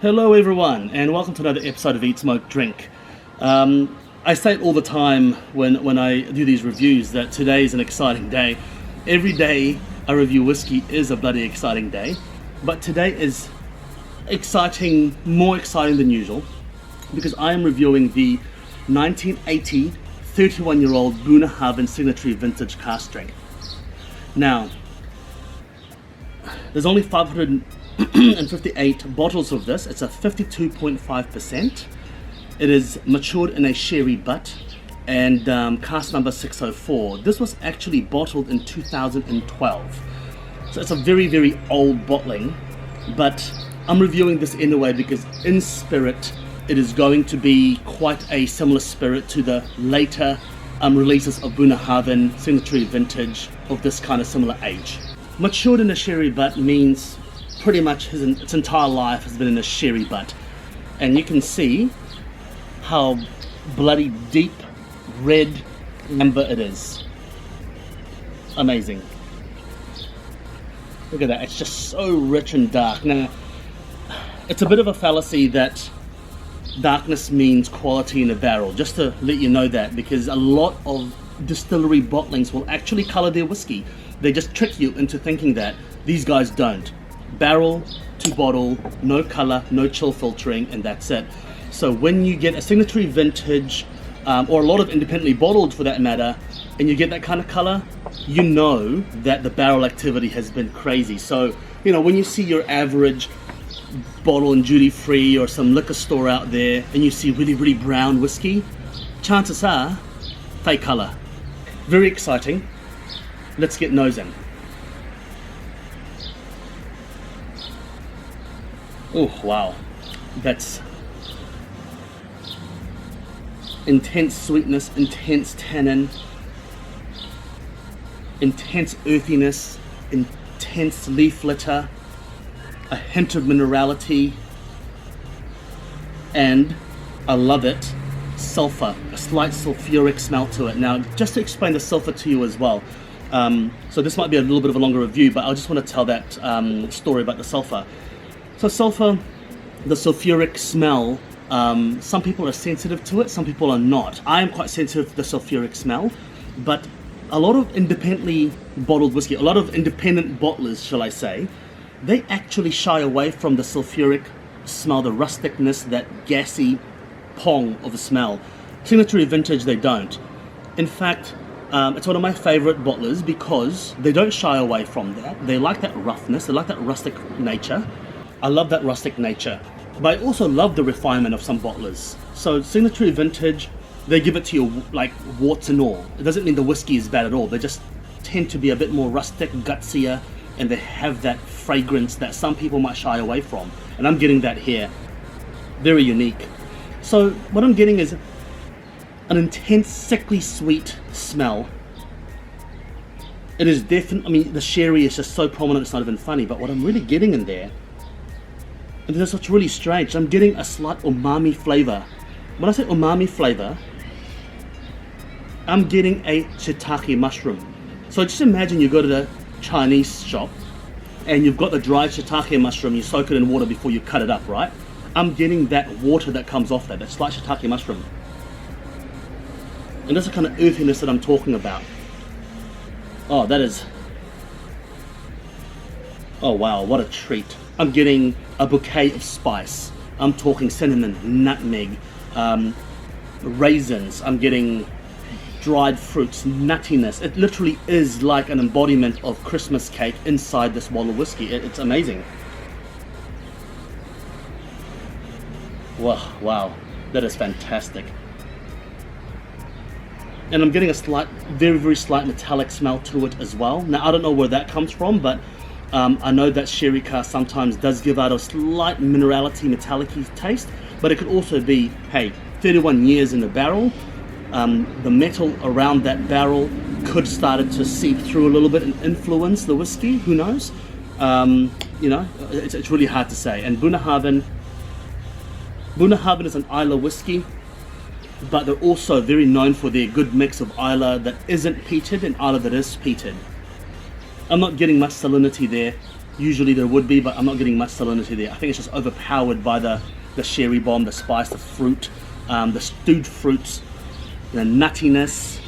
Hello everyone, and welcome to another episode of Eat, Smoke, Drink. I say it all the time when I do these reviews that today is an exciting day. Every day I review whiskey is a bloody exciting day, but today is exciting, more exciting than usual, because I am reviewing the 1980 31-year-old Bunnahabhain Signatory Vintage Cask Strength. Now, there's only 558 bottles of this. It's a 52.5%. It is matured in a sherry butt and cask number 604. This was actually bottled in 2012. So it's a very, very old bottling, but I'm reviewing this anyway because in spirit, it is going to be quite a similar spirit to the later releases of Bunnahabhain Signatory Vintage of this kind of similar age. Matured in a sherry butt means pretty much its entire life has been in a sherry butt, and you can see how bloody deep red amber it is. Amazing. Look at that, it's just so rich and dark. Now, it's a bit of a fallacy that darkness means quality in a barrel, just to let you know that, because a lot of distillery bottlings will actually color their whiskey. They just trick you into thinking that. These guys don't. Barrel to bottle, no color, no chill filtering, and that's it. So when you get a Signatory Vintage, or a lot of independently bottled for that matter, and you get that kind of color, you know that the barrel activity has been crazy. So, you know, when you see your average bottle in duty free or some liquor store out there and you see really, really brown whiskey, chances are fake color. Very exciting. Let's get nosing. Oh wow, that's intense sweetness, intense tannin, intense earthiness, intense leaf litter, a hint of minerality, and I love it, sulfur, a slight sulfuric smell to it. Now, just to explain the sulfur to you as well, so this might be a little bit of a longer review, but I just want to tell that story about the sulfur. So sulfur, the sulfuric smell, some people are sensitive to it, some people are not. I am quite sensitive to the sulfuric smell, but a lot of independently bottled whiskey, a lot of independent bottlers, shall I say, they actually shy away from the sulfuric smell, the rusticness, that gassy pong of a smell. Signatory Vintage, they don't. In fact, it's one of my favorite bottlers because they don't shy away from that. They like that roughness, they like that rustic nature. I love that rustic nature, but I also love the refinement of some bottlers. So Signatory Vintage, they give it to you like warts and all. It doesn't mean the whiskey is bad at all. They just tend to be a bit more rustic, gutsier, and they have that fragrance that some people might shy away from. And I'm getting that here. Very unique. So what I'm getting is an intense, sickly sweet smell. It is definitely, I mean, the sherry is just so prominent, it's not even funny, but what I'm really getting in there, and this is what's really strange, I'm getting a slight umami flavor. When I say umami flavor, I'm getting a shiitake mushroom. So just imagine you go to the Chinese shop and you've got the dried shiitake mushroom, you soak it in water before you cut it up, right? I'm getting that water that comes off that slight shiitake mushroom. And that's the kind of earthiness that I'm talking about. Oh, that is... oh wow, what a treat. I'm getting a bouquet of spice. I'm talking cinnamon, nutmeg, raisins. I'm getting dried fruits, nuttiness. It literally is like an embodiment of Christmas cake inside this bottle of whiskey. It's amazing. Wow, that is fantastic. And I'm getting a slight, very, very slight metallic smell to it as well. Now, I don't know where that comes from, but I know that sherry cask sometimes does give out a slight minerality, metallic-y taste, but it could also be, hey, 31 years in the barrel. The metal around that barrel could started to seep through a little bit and influence the whiskey. Who knows? You know, it's really hard to say. And Bunnahabhain is an Isla whiskey. but they're also very known for their good mix of Islay that isn't peated and Islay that is peated. I'm not getting much salinity there. Usually there would be, but I'm not getting much salinity there. I think it's just overpowered by the sherry bomb, the spice, the fruit, the stewed fruits, the nuttiness,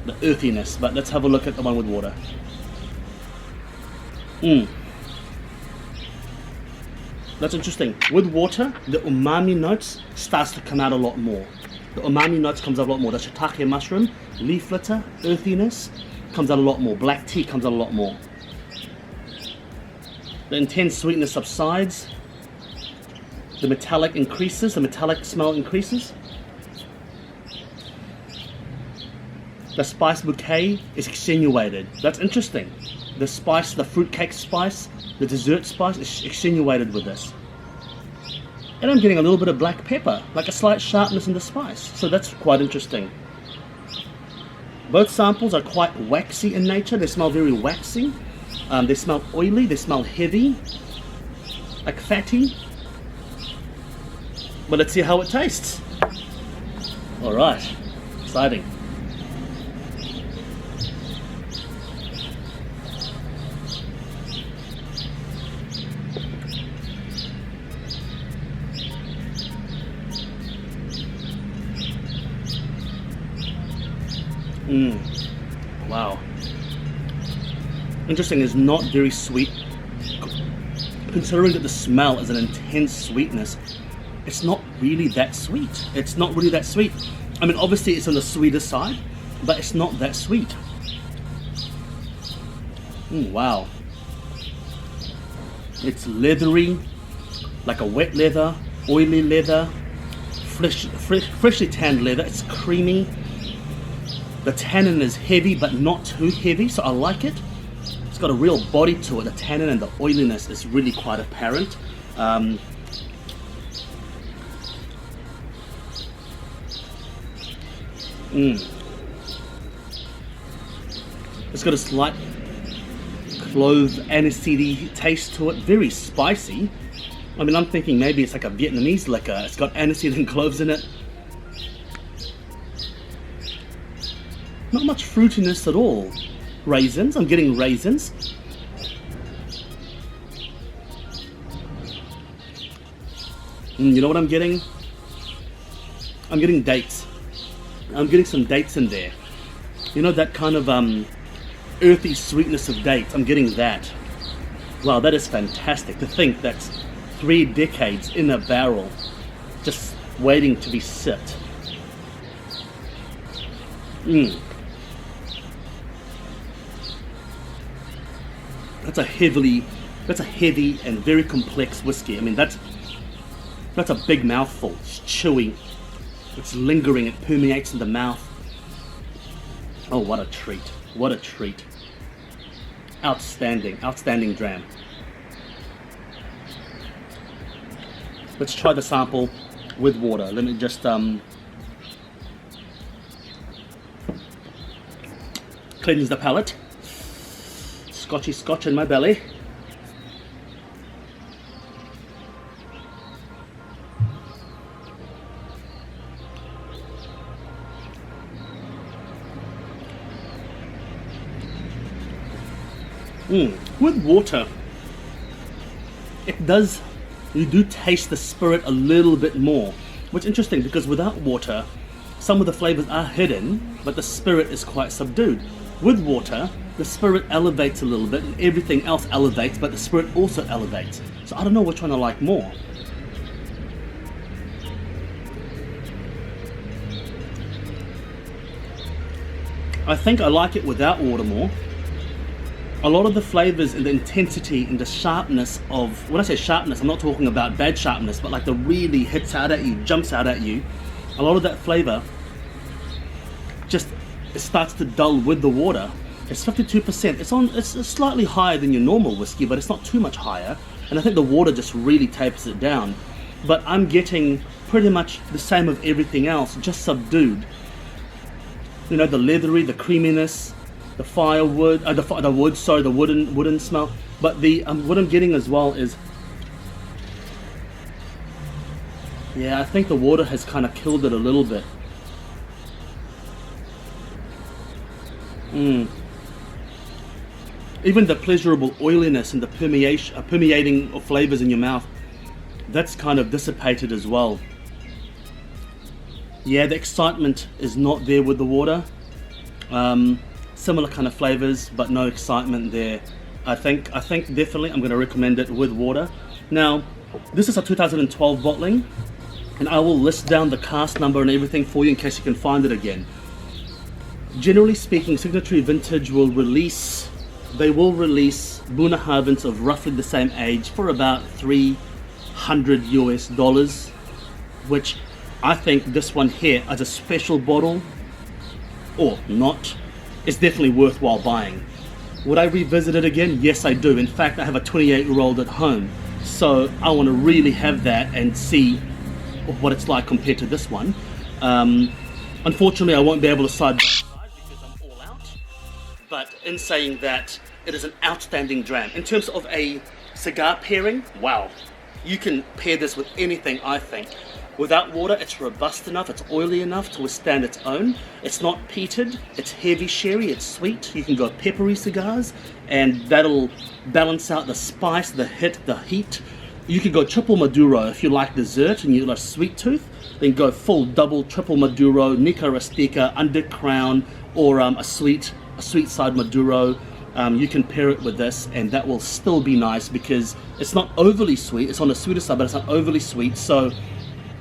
the earthiness. But let's have a look at the one with water. That's interesting. With water, the umami notes starts to come out a lot more. The umami notes comes out a lot more. The shiitake mushroom, leaf litter, earthiness comes out a lot more. Black tea comes out a lot more. The intense sweetness subsides. The metallic increases. The metallic smell increases. The spice bouquet is extenuated. That's interesting. The spice, the fruitcake spice, the dessert spice is extenuated with this. And I'm getting a little bit of black pepper, like a slight sharpness in the spice. So that's quite interesting. Both samples are quite waxy in nature. They smell very waxy. They smell oily. They smell heavy, like fatty. But let's see how it tastes. All right, exciting. Wow. Interesting, it's not very sweet. Considering that the smell is an intense sweetness, it's not really that sweet. It's not really that sweet. I mean, obviously it's on the sweeter side, but it's not that sweet. Wow. It's leathery, like a wet leather, oily leather, freshly tanned leather. It's creamy. The tannin is heavy, but not too heavy, so I like it. It's got a real body to it. The tannin and the oiliness is really quite apparent. It's got a slight clove aniseedy taste to it, very spicy. I mean, I'm thinking maybe it's like a Vietnamese liquor. It's got aniseed and cloves in it. Not much fruitiness at all. Raisins, I'm getting raisins. You know what I'm getting? I'm getting dates. I'm getting some dates in there. You know, that kind of earthy sweetness of dates. I'm getting that. Wow, that is fantastic. To think that's 3 decades in a barrel, just waiting to be sipped. That's a heavy and very complex whiskey. I mean, that's a big mouthful. It's chewy. It's lingering. It permeates in the mouth. Oh, what a treat! What a treat! Outstanding, outstanding dram. Let's try the sample with water. Let me just cleanse the palate. Scotchy scotch in my belly. With water, you do taste the spirit a little bit more, which is interesting because without water, some of the flavors are hidden, but the spirit is quite subdued. With water, the spirit elevates a little bit and everything else elevates, but the spirit also elevates. So I don't know which one I like more. I think I like it without water more. A lot of the flavors and the intensity and the sharpness of, when I say sharpness, I'm not talking about bad sharpness, but like the really hits out at you, jumps out at you. A lot of that flavor just starts to dull with the water. It's 52%. It's slightly higher than your normal whiskey, but it's not too much higher. And I think the water just really tapers it down. But I'm getting pretty much the same of everything else, just subdued. You know, the leathery, the creaminess, the firewood, the wooden smell. But what I'm getting as well is, yeah, I think the water has kind of killed it a little bit. Even the pleasurable oiliness and the permeating of flavors in your mouth, that's kind of dissipated as well. Yeah, the excitement is not there with the water. Similar kind of flavors, but no excitement there. I think definitely I'm going to recommend it with water. Now, this is a 2012 bottling, and I will list down the cask number and everything for you in case you can find it again. Generally speaking, Signatory Vintage will release Bunnahabhains of roughly the same age for about $300 US, which I think this one here as a special bottle or not is definitely worthwhile buying. Would I revisit it again? Yes, I do. In fact, I have a 28-year-old at home, so I want to really have that and see what it's like compared to this one. Unfortunately, I won't be able to side by side because I'm all out. But in saying that, it is an outstanding dram. In terms of a cigar pairing, wow. You can pair this with anything, I think. Without water, it's robust enough, it's oily enough to withstand its own. It's not peated, it's heavy sherry, it's sweet. You can go peppery cigars, and that'll balance out the spice, the hit, the heat. You could go triple Maduro if you like dessert and you like sweet tooth. Then go full double, triple Maduro, Nica Rustica, under crown, or a sweet side Maduro. You can pair it with this, and that will still be nice because it's not overly sweet. It's on the sweeter side, but it's not overly sweet. So,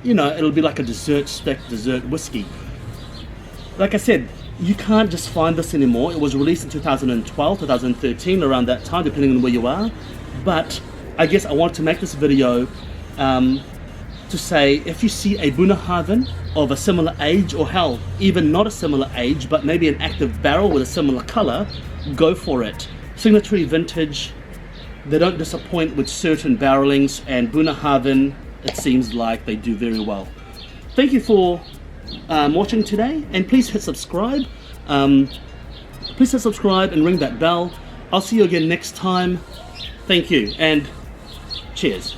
you know, it'll be like a dessert stick, dessert whiskey. Like I said, you can't just find this anymore. It was released in 2012, 2013, around that time, depending on where you are. But I guess I wanted to make this video to say, if you see a Bunnahabhain of a similar age, or hell, even not a similar age, but maybe an active barrel with a similar color, go for it. Signatory Vintage, they don't disappoint with certain barrelings, and Bunnahabhain, it seems like they do very well. Thank you for watching today, and please hit subscribe. Please hit subscribe and ring that bell. I'll see you again next time. Thank you, and cheers.